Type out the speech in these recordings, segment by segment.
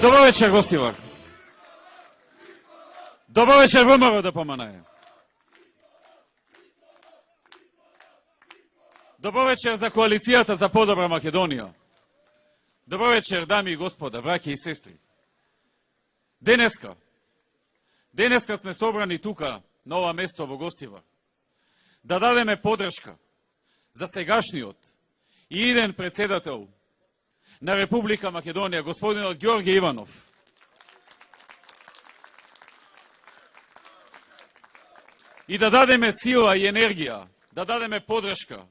Добро вечер, гостивар. Добро вечер, ВМРО ДПМНЕ. Добро вечер за коалицијата за подобра Македонија. Добро вечер, дами и господа, браќи и сестри. Денеска сме собрани тука, на ова место во Гостивар, да дадеме подршка за сегашниот и иден председател на Република Македонија, господинот Ѓорѓе Иванов. И да дадеме сила и енергија, да дадеме подршка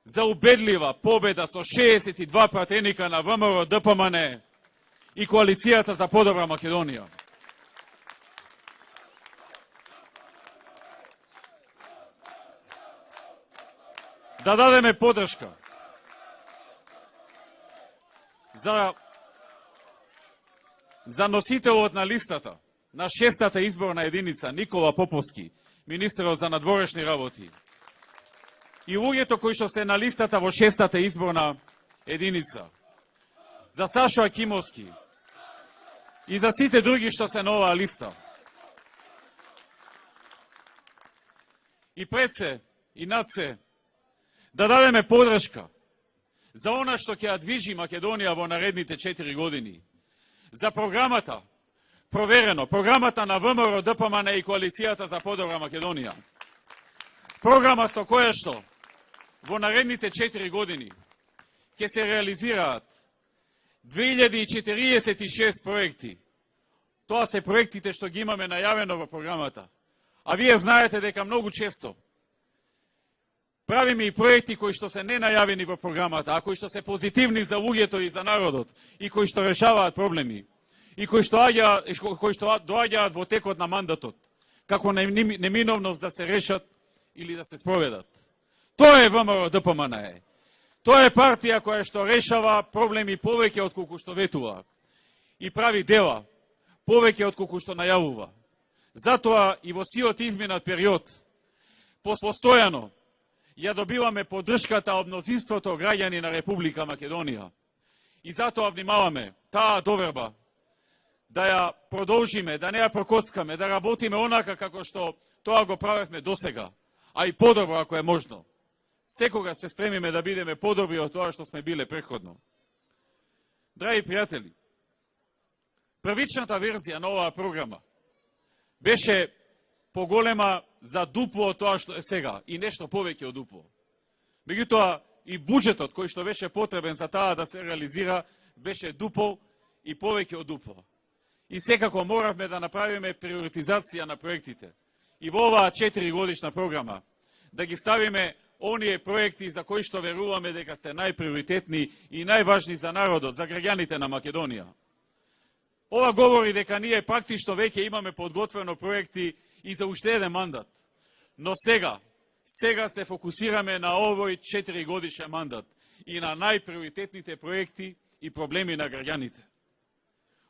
за убедлива победа со 62 пратеника на ВМРО ДПМНЕ и коалицијата за подобра Македонија. Да дадеме подршка за носителот на листата на 6-та изборна единица Никола Поповски, министерот за надворешни работи, и луѓето кои што се на листата во 6-та изборна единица, за Сашо Акимовски и за сите други што се на оваа листа. И пред се, и над се, да дадеме подршка за она што ќе ја движи Македонија во наредните 4 години. За програмата, проверено, програмата на ВМРО ДПМНЕ и коалицијата за подобра Македонија. Програма со која што во наредните 4 години ќе се реализираат 2046 проекти. Тоа се проектите што ги имаме најавено во програмата. А вие знаете дека многу често правиме и проекти кои што се не најавени во програмата, а кои што се позитивни за луѓето и за народот, и кои што решаваат проблеми, и кои што доаѓаат во текот на мандатот, како неминовност да се решат или да се спроведат. Тоа е ВМРО ДПМНЕ. Тоа е партија која што решава проблеми повеќе од колку што ветува и прави дела повеќе од колку што најавува. Затоа и во сиот изминат период постојано ја добиваме поддршката од мнозинството граѓани на Република Македонија. И затоа внимаваме таа доверба да ја продолжиме, да не ја прокоцкаме, да работиме онака како што тоа го правевме досега, а и подобро ако е можно. Секога се стремиме да бидеме подобри од тоа што сме биле претходно. Драги пријатели, првичната верзија на оваа програма беше поголема за дупло од тоа што е сега и нешто повеќе од дупло. Меѓутоа и буџетот кој што беше потребен за таа да се реализира беше дупло и повеќе од дупло. И секако моравме да направиме приоритизација на проектите. И во оваа 4 годишна програма да ги ставиме оние проекти за кои што веруваме дека се најприоритетни и најважни за народот, за граѓаните на Македонија. Ова говори дека ние практично веќе имаме подготвено проекти и за уште еден мандат. Но сега се фокусираме на овој 4 годишен мандат и на најприоритетните проекти и проблеми на граѓаните.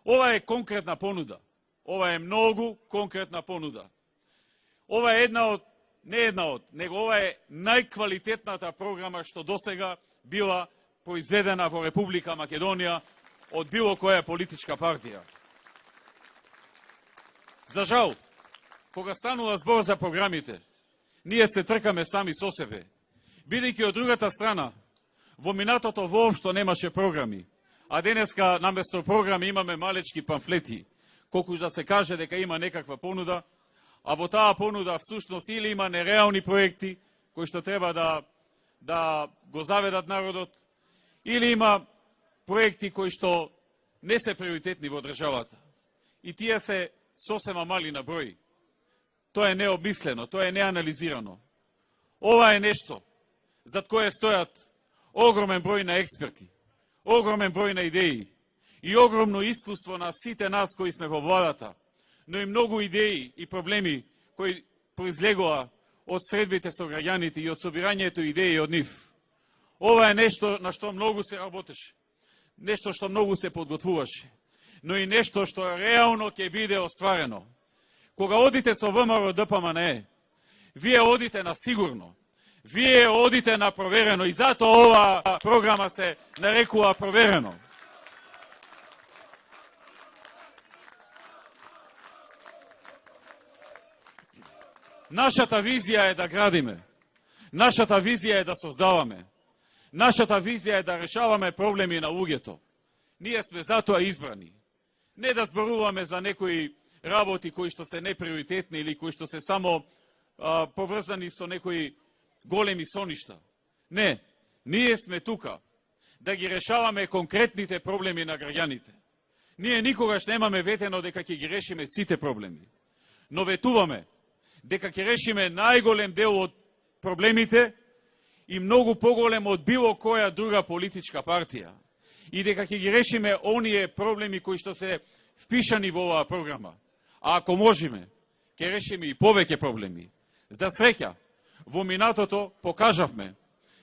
Ова е конкретна понуда. Ова е многу конкретна понуда. Ова е него ова е најквалитетната програма што досега била произведена во Република Македонија од било која политичка партија. За жал, кога станува збор за програмите, ние се тркаме сами со себе, бидејќи од другата страна, во минатото воопшто немаше програми, а денеска наместо програми имаме малечки памфлети, колку да се каже дека има некаква понуда, а во таа понуда всушност или има нереални проекти кои што треба да го заведат народот, или има проекти кои што не се приоритетни во државата. И тие се сосема мали на број. Тоа е необмислено, тоа е неанализирано. Ова е нешто зад кое стојат огромен број на експерти, огромен број на идеи и огромно искуство на сите нас кои сме во владата, но и многу идеи и проблеми кои произлегоа од средбите со граѓаните и од собирањето идеи од нив. Ова е нешто на што многу се работеше, нешто што многу се подготвуваше, но и нешто што реално ќе биде остварено. Кога одите со ВМРО ДПМНЕ, вие одите на сигурно, вие одите на проверено и затоа оваа програма се нарекува проверено. Нашата визија е да градиме. Нашата визија е да создаваме. Нашата визија е да решаваме проблеми на луѓето. Ние сме затоа избрани. Не да зборуваме за некои работи кои што се неприоритетни или кои што се само поврзани со некои големи соништа. Не, ние сме тука да ги решаваме конкретните проблеми на граѓаните. Ние никогаш немаме ветено дека ќе ги решиме сите проблеми, но ветуваме дека ќе решиме најголем дел од проблемите и многу поголем од било која друга политичка партија. И дека ќе ги решиме оние проблеми кои што се впишани во оваа програма. А ако можеме, ќе решиме и повеќе проблеми. За среќа, во минатото покажавме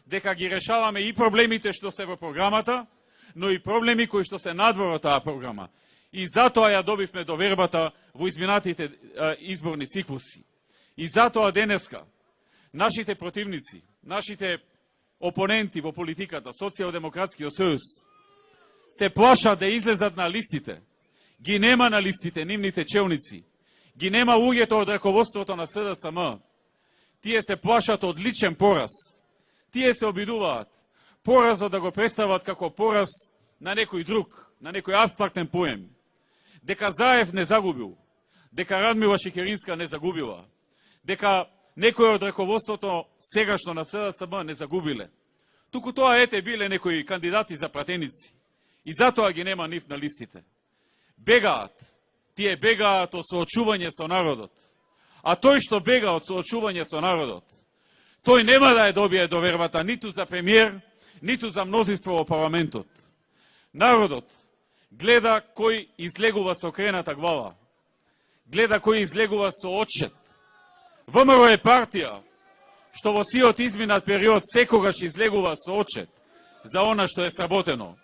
дека ги решаваме и проблемите што се во програмата, но и проблеми кои што се надвор од таа програма. И затоа ја добивме довербата во изминатите изборни циклуси. И затоа денеска нашите противници, нашите опоненти во политиката, Социјалдемократскиот сојуз, се плашат да излезат на листите. Ги нема на листите нивните челници. Ги нема луѓето од раководството на СДСМ. Тие се плашат од личен пораз. Тие се обидуваат поразот да го представат како пораз на некој друг, на некој абстрактен поем. Дека Заев не загубил, дека Радмила Шекеринска не загубила, дека некој од раководството сегашно на СДСМ не загубиле. Туку тоа ете биле некои кандидати за пратеници. И затоа ги нема нив на листите. Бегаат. Тие бегаат од соочување со народот. А тој што бега од соочување со народот, тој нема да ја добие довербата ниту за премиер, ниту за мнозинство во парламентот. Народот гледа кој излегува со крената глава. Гледа кој излегува со отчет. ВМРО е партија што во сиот изминат период секогаш излегува со отчет за она што е сработено.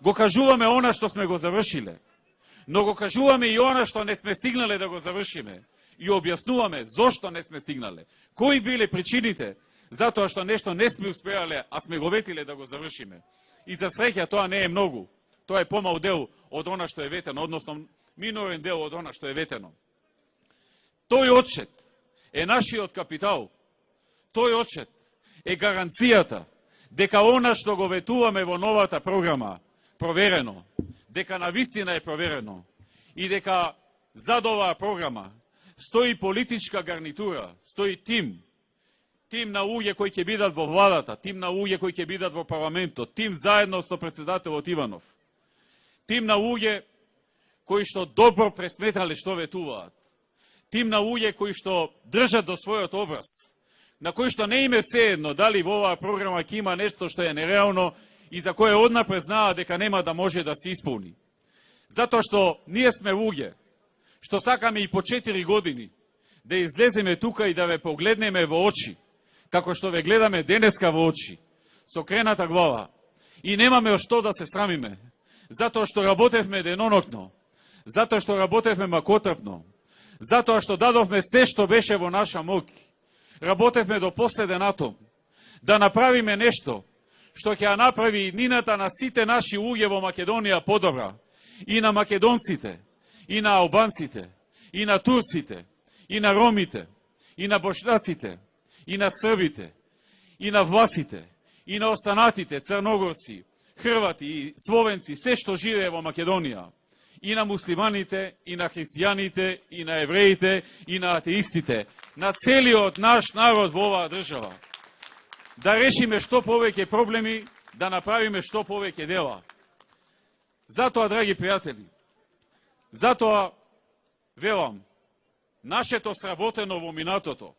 Го кажуваме она што сме го завршиле, но го кажуваме и она што не сме стигнале да го завршиме. И објаснуваме зошто не сме стигнале. Кои биле причините затоа што нешто не сме успеале, а сме го ветиле да го завршиме. И за среќа тоа не е многу. Тоа е помал дел од она што е ветено, односно минорен дел од она што е ветено. Тој отчет е нашиот капитал. Тој отчет е гаранцијата дека она што го ветуваме во новата програма проверено, дека навистина е проверено и дека зад оваа програма стои политичка гарнитура, стои тим на луѓе кои ќе бидат во владата, тим на луѓе кои ќе бидат во парламентот, тим заедно со председателот Иванов, тим на луѓе кои што добро пресметале што ветуваат, тим на луѓе кои што држат до својот образ, на кои што не име седно дали во оваа програма ќе има нешто што е нереално и за кое однапред знаат дека нема да може да се исполни. Затоа што ние сме луѓе што сакаме и по 4 години да излеземе тука и да ве погледнеме во очи, како што ве гледаме денеска во очи, со крената глава. И немаме од што да се срамиме, затоа што работевме денонокно, затоа што работевме макотрпно, затоа што дадовме се што беше во наша моќ. Работевме до последен атом, да направиме нешто што ќе ја направи иднината на сите наши луѓе во Македонија подобра, и на македонците, и на албанците, и на турците, и на ромите, и на бошнаците, и на србите, и на власите, и на останатите црногорци, хрвати и словенци, се што живее во Македонија, и на муслиманите, и на христијаните, и на евреите, и на атеистите, на целиот наш народ во оваа држава. Да решиме што повеќе проблеми, да направиме што повеќе дела. Затоа, драги пријатели, затоа велам, нашето сработено во минатото,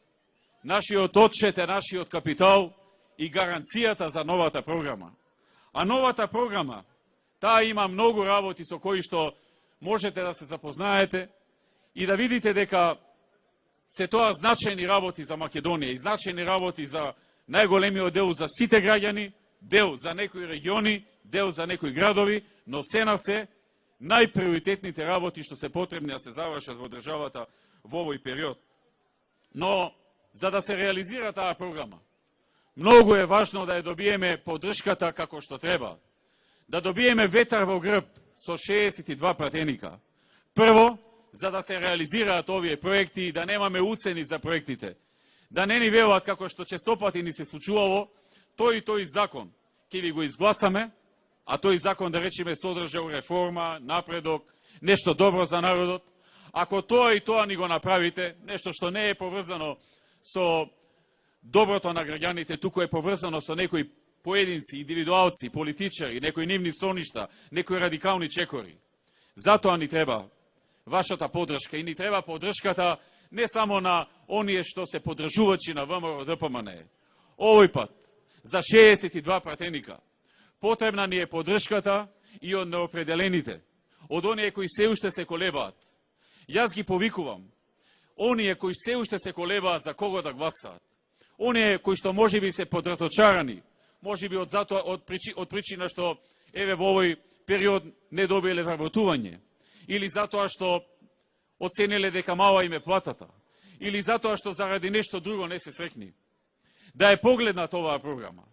нашиот отчет е нашиот капитал и гаранцијата за новата програма. А новата програма, таа има многу работи со кои што можете да се запознаете и да видите дека се тоа значајни работи за Македонија и значајни работи за најголемиот дел за сите граѓани, дел за некои региони, дел за некои градови, но се на се најприоритетните работи што се потребни да се завршат во државата во овој период. Но, за да се реализира таа програма, многу е важно да ја добиеме поддршката како што треба. Да добиеме ветар во грб со 62 пратеника. Прво, за да се реализираат овие проекти и да немаме уцени за проектите. Да не ни велат како што честопати ни се случувало, тој закон ќе ви го изгласаме, а тој закон, да речеме, содржал реформа, напредок, нешто добро за народот. Ако тоа и тоа ни го направите, нешто што не е поврзано со доброто на граѓаните, туку е поврзано со некои поединци, индивидуалци, политичари, некои нивни соништа, некои радикални чекори. Затоа ни треба вашата поддршка и ни треба поддршката не само на оние што се поддржувачи на ВМРО ДПМН. Овој пат, за 62 пратеника, потребна ни е поддршката и од неопределените, од оние кои се уште се колебаат. Јас ги повикувам, оние кои се уште се колебаат за кого да гласаат, оние кои што можеби се подразочарани, можеби од причина што еве во овој период не добиле вработување, или затоа што оцениле дека мала им е платата, или затоа што заради нешто друго не се срекни. Да е погледнат оваа програма.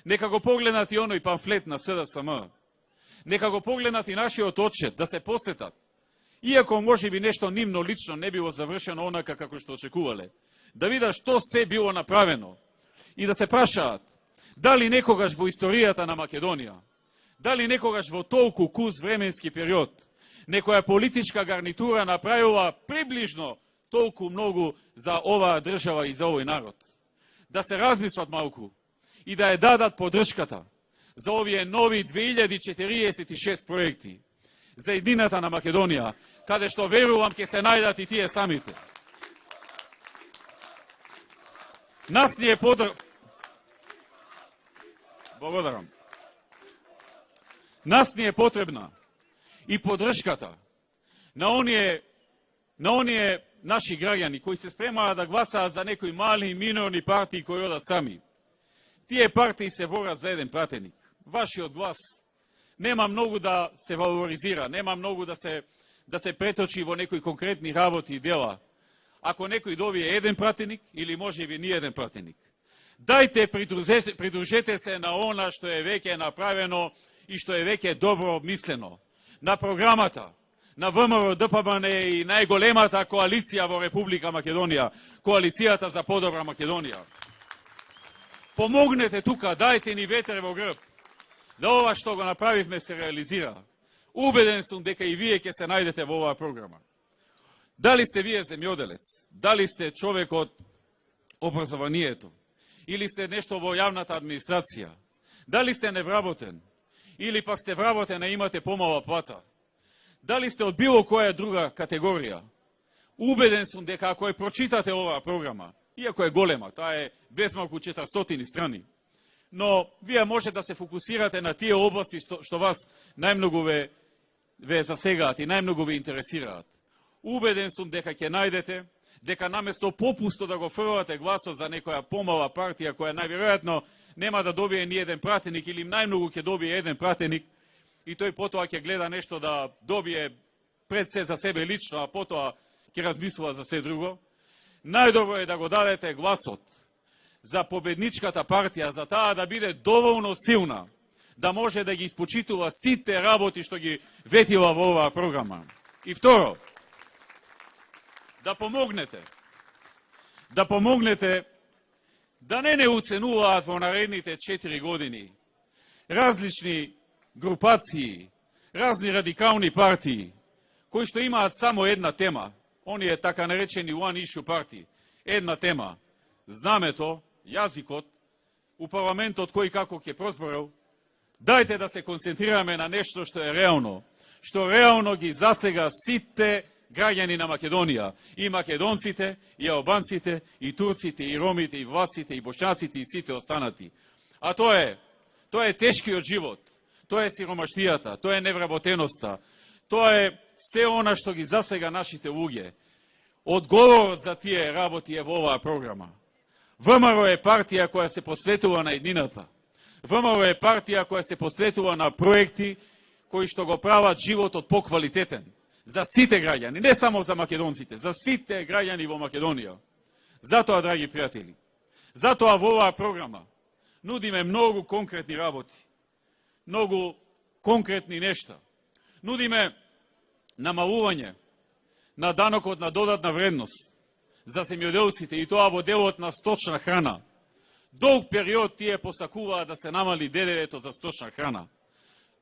Нека го погледнат и оној памфлет на СДСМ. Нека го погледнат и нашиот отчет, да се посетат. Иако можеби нешто нивно лично не било завршено онака како што очекувале. Да видат што се било направено и да се прашаат дали некогаш во историјата на Македонија, дали некогаш во толку куз временски период, некоја политичка гарнитура направила приближно толку многу за оваа држава и за овој народ. Да се размислат малку и да ја дадат поддршката за овие нови 2046 проекти за едината на Македонија, каде што верувам ќе се најдат и тие самите. Нас ни е Благодарам. Нас ни е потребна и поддршката на оние наши граѓани кои се спремаат да гласаат за некои мали минорни партии кои одат сами. Тие партии се борат за еден пратеник. Вашиот глас нема многу да се валоризира, нема многу да се преточи во некои конкретни работи и дела. Ако некој добие еден пратеник или можеби ни еден пратеник. Дајте, придружете се на она што е веќе направено и што е веќе добро обмислено. На програмата на ВМРО ДПМН и најголемата коалиција во Република Македонија, коалицијата за подобра Македонија. Помогнете тука, дајте ни ветер во грб, да ова што го направивме се реализира. Убеден сум дека и вие ќе се најдете во оваа програма. Дали сте вие земјоделец, дали сте човек од образованието, или сте нешто во јавната администрација, дали сте невработен, или пак сте вработен а имате помала плата, дали сте од било која друга категорија, убеден сум дека ако ја прочитате оваа програма, иако е голема, таа е безмалку 400 страни, но вие може да се фокусирате на тие области што вас најмногу ве засегаат и најмногу ве интересираат. Убеден сум дека ќе најдете, дека наместо попусто да го фрлате гласот за некоја помала партија која најверојатно нема да добие ни еден пратеник или најмногу ќе добие еден пратеник и тој потоа ќе гледа нешто да добие пред се за себе лично, а потоа ќе размислува за се друго. Најдобро е да го дадете гласот за победничката партија, за таа да биде доволно силна, да може да ги испочитува сите работи што ги ветила во оваа програма. И второ, да помогнете да не уценуваат во наредните 4 години различни групации, разни радикални партии, кои што имаат само една тема, оние така наречени one issue партии, една тема, знамето, јазикот, у парламентот кој како ќе прозборел. Дајте да се концентрираме на нешто што е реално, што реално ги засега сите граѓани на Македонија, и македонците, и албанците, и турците, и ромите, и власите, и бошњаците, и сите останати. А тоа е тешкиот живот, тоа е сиромаштијата, тоа е невработеноста, тоа е се она што ги засега нашите луѓе. Одговорот за тие работи е во оваа програма. ВМРО е партија која се посветува на еднината. ВМРО е партија која се посветува на проекти кои што го прават животот поквалитетен за сите граѓани, не само за македонците, за сите граѓани во Македонија. Затоа, драги пријатели, затоа во оваа програма нудиме многу конкретни работи, многу конкретни нешта. Нудиме намалување на данокот на додатна вредност за земјоделците и тоа во делот на сточна храна. Долг период тие посакуваа да се намали ДДВ-то за сточна храна.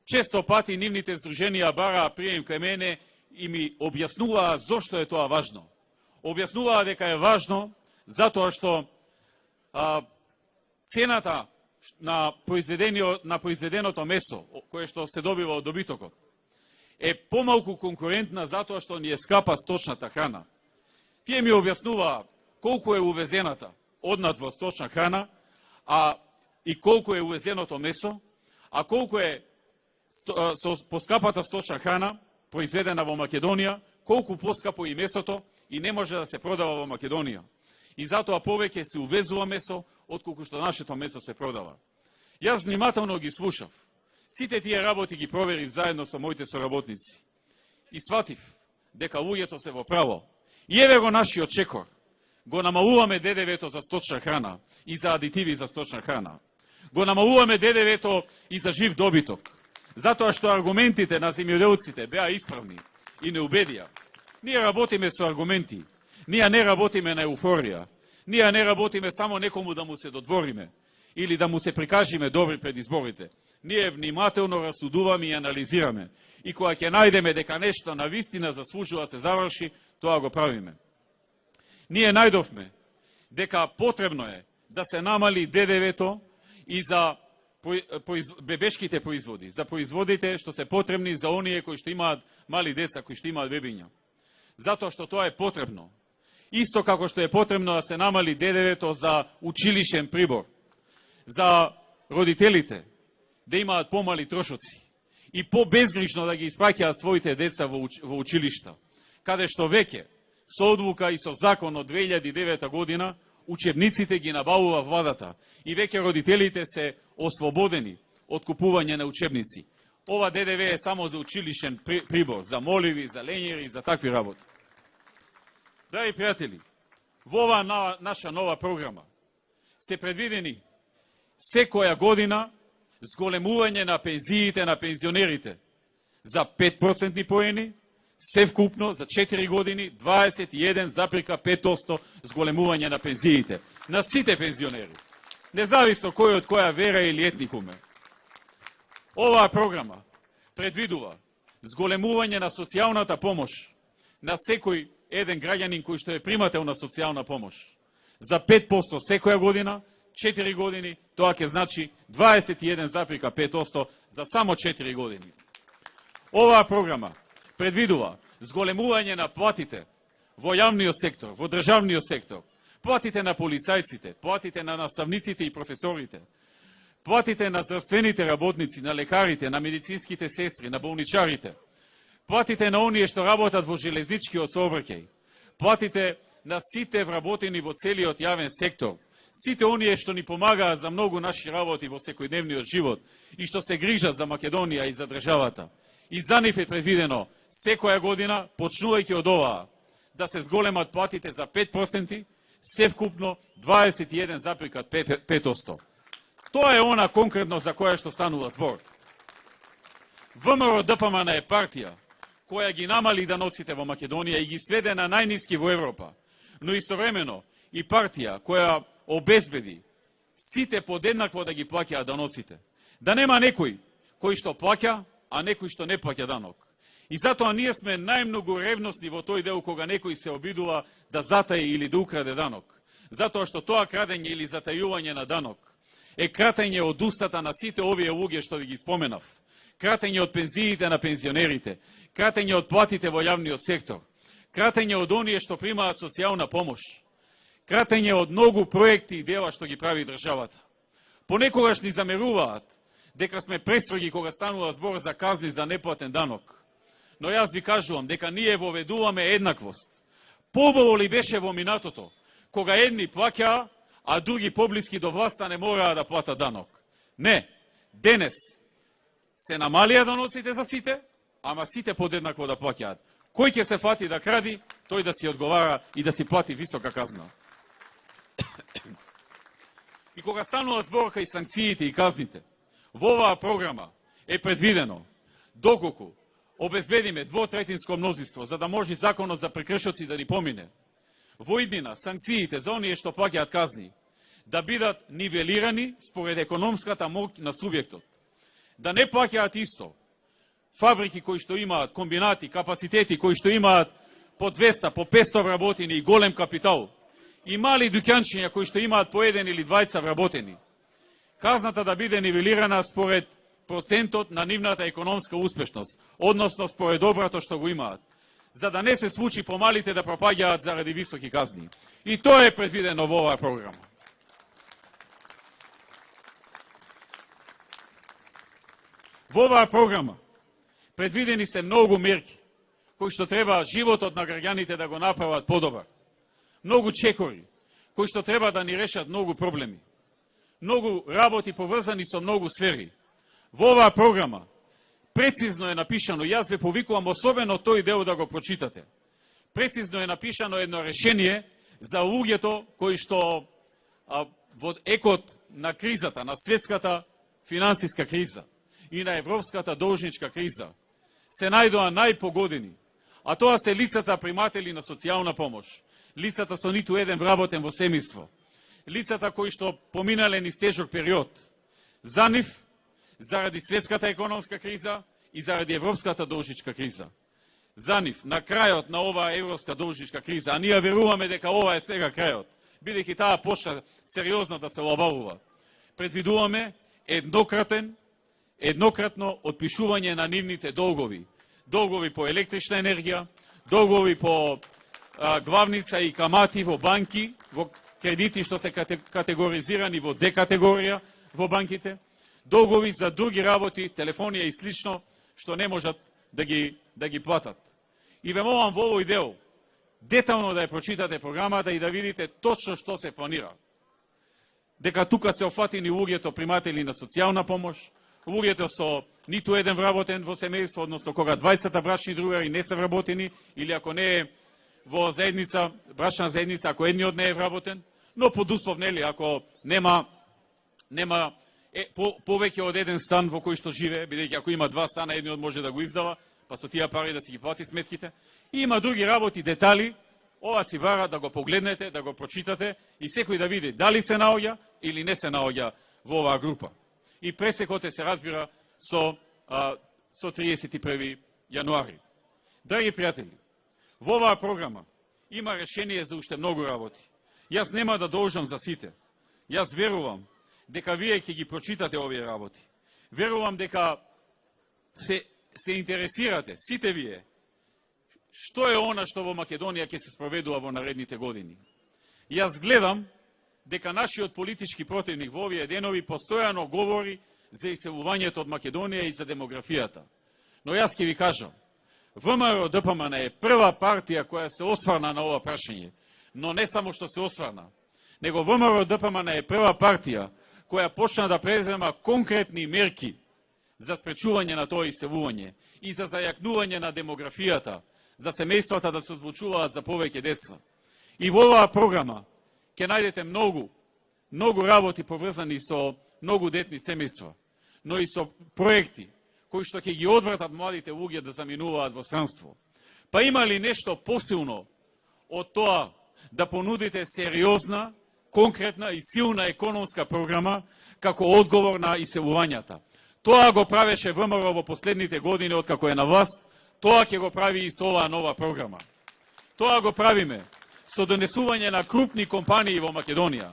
Често пати нивните здруженија бараа прием кај мене и ми објаснуваа зошто е тоа важно. Објаснуваа дека е важно затоа што цената на произведеното месо, кое што се добива од добитокот, е помалку конкурентна затоа што ни е скапа сточната храна. Тие ми објаснуваа колку е увезената однадвор сточна храна, и колку е увезеното месо, а колку е со поскапата сточна храна произведена во Македонија, колку поскапо и месото и не може да се продава во Македонија. И затоа повеќе се увезува месо, отколку што нашето месо се продава. Јас внимателно ги слушав. Сите тие работи ги проверив заедно со моите соработници. И сватив дека луѓето се во право. И еве го нашиот чекор. Го намалуваме ДДВ-то за сточна храна и за адитиви за сточна храна. Го намалуваме ДДВ-то и за жив добиток. Затоа што аргументите на земјоделците беа исправни и не убедија. Ние работиме со аргументи. Ние не работиме на еуфорија. Ние не работиме само некому да му се додвориме или да му се прикажиме добри пред изборите. Ние внимателно расудуваме и анализираме. И кога ќе најдеме дека нешто на вистина заслужува да се заврши, тоа го правиме. Ние најдовме дека потребно е да се намали ДДВ-то и за бебешките производи, за производите што се потребни за оние кои што имаат мали деца, кои што имаат бебиња. Затоа што тоа е потребно. Исто како што е потребно да се намали ДДВ-то за училишен прибор, за родителите да имаат помали трошоци и по-безгрижно да ги испраќаат своите деца во училишта, каде што веќе со одлука и со закон од 2009 година учебниците ги набавува владата и веќе родителите се ослободени од купување на учебници. Ова ДДВ е само за училишен прибор, за моливи, за лењери, за такви работи. Драги пријатели, во оваа наша нова програма се предвидени секоја година зголемување на пензиите на пензионерите за 5% поени, се вкупно за 4 години 21,5% зголемување на пензиите на сите пензионери, независно кој од која вера или етникум е. Оваа програма предвидува зголемување на социјалната помош на секој еден граѓанин кој што е примател на социјална помош за 5% секоја година, 4 години, тоа ќе значи 21,5% за само 4 години. Оваа програма предвидува зголемување на платите во јавниот сектор, во државниот сектор, платите на полицајците, платите на наставниците и професорите, платите на здравствените работници, на лекарите, на медицинските сестри, на болничарите, платите на оние што работат во железничкиот сообраќај, платите на сите вработени во целиот јавен сектор, сите оние што ни помагаат за многу наши работи во секојдневниот живот и што се грижат за Македонија и за државата. И за нив е предвидено секоја година, почнувајќи од оваа, да се зголемат платите за 5%, се вкупно 21,5%. Тоа е она конкретно за која што станува збор. ВМРО ДПМН е партија која ги намали даноците во Македонија и ги сведе на најниски во Европа, но истовремено и партија која обезбеди сите подеднакво да ги плаќаат даноците. Да нема некој кој што плаќа, а некој што не плаќа данок. И затоа ние сме најмногу ревностни во тој дел кога некој се обидува да затаи или да украде данок. Затоа што тоа крадење или затајување на данок е кратење од устата на сите овие луѓе што ви ги споменав. Кратење од пензиите на пензионерите, кратење од платите во јавниот сектор, кратење од оние што примаат социјална помош, кратење од многу проекти и дела што ги прави државата. Понекогаш ни замеруваат дека сме престроги кога станува збор за казни за неплатен данок. Но јас ви кажувам дека ние воведуваме еднаквост. Поборо ли беше во минатото, кога едни плаќаа, а други поблиски до власта не мораа да платат данок? Не, денес се намалија даноците за сите, ама сите подеднакво да плаќаат. Кој ќе се фати да кради, тој да си одговара и да си плати висока казна. И кога станува збор кај санкциите и казните, во оваа програма е предвидено доколку обезбедиме двотретинско мнозинство, за да може законот за прекршоци да ни помине. Во иднина, санкциите за оние што плаќаат казни, да бидат нивелирани според економската моќ на субјектот. Да не плаќаат исто фабрики кои што имаат комбинати, капацитети кои што имаат по 200, по 500 вработени и голем капитал, и мали дуќанчиња кои што имаат по 1 или 2 вработени. Казната да биде нивелирана според процентот на нивната економска успешност, односно според доброто што го имаат, за да не се случи помалите да пропаѓаат заради високи казни. И тоа е предвидено во оваа програма. Во оваа програма предвидени се многу мерки кои што треба животот на граѓаните да го направат подобар. Многу чекори кои што треба да ни решат многу проблеми. Многу работи поврзани со многу сфери. Во оваа програма прецизно е напишано, јас ве повикувам особено тој дел да го прочитате. Прецизно е напишано едно решение за луѓето кои што во екот на кризата, на светската финансиска криза и на европската должничка криза се најдоа најпогодени, а тоа се лицата приматели на социјална помош, лицата со ниту еден вработен во семејство, лицата кои што поминале низ тежок период. За нив, заради светската економска криза и заради европската должничка криза. За нив, на крајот на оваа европска должничка криза, а ние веруваме дека ова е сега крајот, бидејќи таа почна сериозно да се лабавува, предвидуваме еднократно отпишување на нивните долгови. Долгови по електрична енергија, долгови по главница и камати во банки, во кредити што се категоризирани во Д категорија во банките, долгови за други работи, телефонија и слично, што не можат да ги платат. И ве молам во овој дел детално да ја прочитате програмата и да видите точно што се планира. Дека тука се офатени луѓето приматели на социјална помош, луѓето со ниту еден вработен во семејство, односно кога 20 брачни другари не се вработени, или ако не е во заедница, брачна заедница, ако едниот не е вработен, но под услов, нели, ако нема повеќе од еден стан во кој што живее, бидејќи ако има 2 стана, едниот може да го издава, па со тие пари да си ги плати сметките. И има други работи, детали, ова си вара да го погледнете, да го прочитате и секој да види дали се наоѓа или не се наоѓа во оваа група. И пресекот се разбира со 31. јануари. Драги пријатели, во оваа програма има решение за уште многу работи. Јас нема да должам за сите. Јас верувам дека вие ќе ги прочитате овие работи. Верувам дека се интересирате, сите вие, што е она што во Македонија ќе се спроведува во наредните години. Јас гледам дека нашиот политички противник во овие денови постојано говори за иселувањето од Македонија и за демографијата. Но јас ќе ви кажам, ВМРО ДПМН е прва партија која се осврна на ова прашање, но не само што се осврна, него ВМРО ДПМН е прва партија која почна да презема конкретни мерки за спречување на тоа иселување и за зајакнување на демографијата, за семејствата да се озвучуваат за повеќе деца. И во оваа програма ќе најдете многу работи поврзани со многу детни семејства, но и со проекти кои што ќе ги одвратат младите луѓе да заминуваат во странство. Па има ли нешто посилно од тоа да понудите сериозна, конкретна и силна економска програма како одговор на иселувањата? Тоа го правеше ВМРО во последните години откако е на власт, тоа ќе го прави и со оваа нова програма. Тоа го правиме со донесување на крупни компании во Македонија.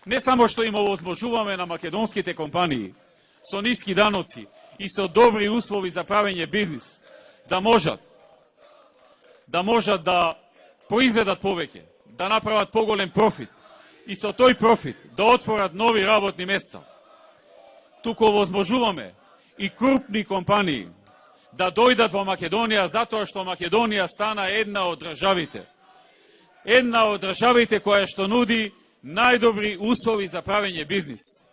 Не само што им овозможуваме на македонските компании со ниски даноци и со добри услови за правење бизнис, да можат да произведат повеќе, да направат поголем профит и со тој профит да отворат нови работни места. Туку овозможуваме и крупни компании да дојдат во Македонија затоа што Македонија стана една од државите која што нуди најдобри услови за правење бизнис.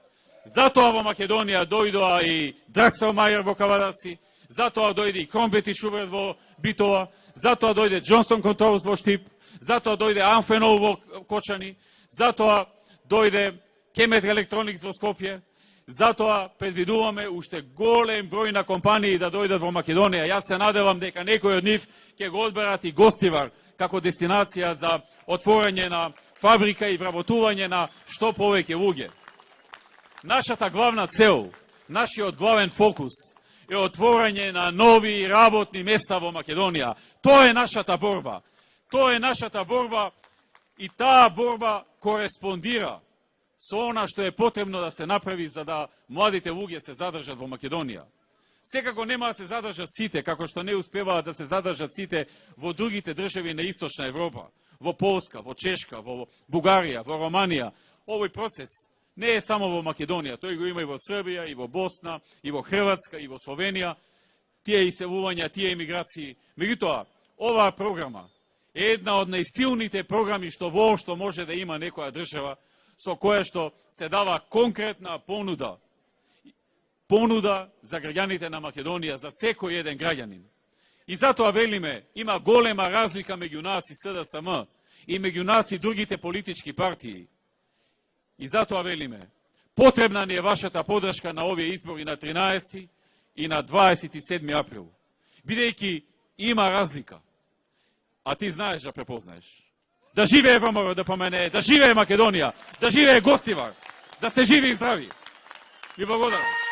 Затоа во Македонија дојдоа и Драксел-Мајер во Кавадаци, затоа дојде и Кромбет Шуберт во Битола, затоа дојде Джонсон Контролс во Штип, затоа дојде Амфенол во Кочани, затоа дојде Кемет Електроникс во Скопје, Затоа предвидуваме уште голем број на компании да дојдат во Македонија. Јас се надевам дека некој од нив ќе го одберат и Гостивар како дестинација за отворање на фабрика и вработување на што повеќе луѓе. Нашата главна цел, нашиот главен фокус е отворање на нови работни места во Македонија. Тоа е нашата борба. Тоа е нашата борба и таа борба кореспондира со она што е потребно да се направи за да младите луѓе се задржат во Македонија. Секако нема да се задржат сите, како што не успеваат да се задржат сите во другите држави на Источна Европа, во Полска, во Чешка, во Бугарија, во Романија. Овој процес не е само во Македонија, тој го има и во Србија, и во Босна, и во Хрватска, и во Словенија, тие иселувања, тие емиграции. Меѓутоа, оваа програма е една од најсилните програми што воопшто може да има некоја држава, со која што се дава конкретна понуда. Понуда за граѓаните на Македонија, за секој еден граѓанин. И затоа велиме, има голема разлика меѓу нас и СДСМ, и меѓу нас и другите политички партии. И затоа велиме, потребна ни е вашата подршка на овие избори на 13 и на 27 април. Бидејќи има разлика, а ти знаеш да препознаеш. Да живее ВМРО ДПМНЕ, да живее Македонија, да живее Гостивар, да сте живи и здрави. Ви благодарам.